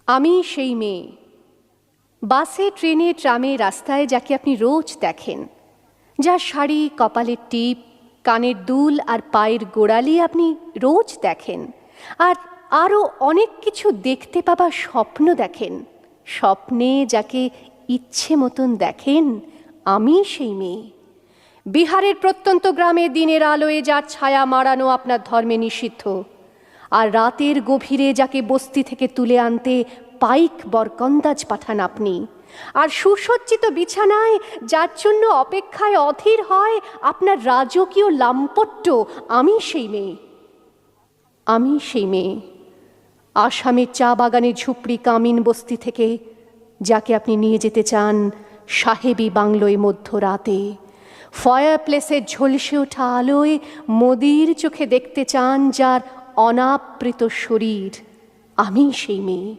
আমি সেই মেয়ে, বাসে ট্রেনে ট্রামে রাস্তায় যাকে আপনি রোজ দেখেন, যার শাড়ি, কপালের টিপ, কানের দুল আর পায়ের গোড়ালি আপনি রোজ দেখেন, আর আরও অনেক কিছু দেখতে পাবার স্বপ্ন দেখেন। স্বপ্নে যাকে ইচ্ছে মতন দেখেন, আমি সেই মেয়ে। বিহারের প্রত্যন্ত গ্রামে দিনের আলোয় যার ছায়া মাড়ানো আপনার ধর্মে নিষিদ্ধ, আর রাতের গভীরে যাকে বস্তি থেকে তুলে আনতে পাইক বরকন্দাজ পাঠান আপনি, আর সুসজ্জিত বিছানায় যার জন্য অপেক্ষায় অধীর হয় আপনার রাজকীয় লাম্পট্য, আমি সেই মেয়ে। আমি সেই মেয়ে, আসামের চা বাগানের ঝুপড়ি কামিন বস্তি থেকে যাকে আপনি নিয়ে যেতে চান সাহেবী বাংলোয় মধ্যরাতে, ফায়ার প্লেসের ঝলসে ওঠা আলোয় মোদির চোখে দেখতে চান যার অনাবৃত শরীর, আমি সেই মেয়ে।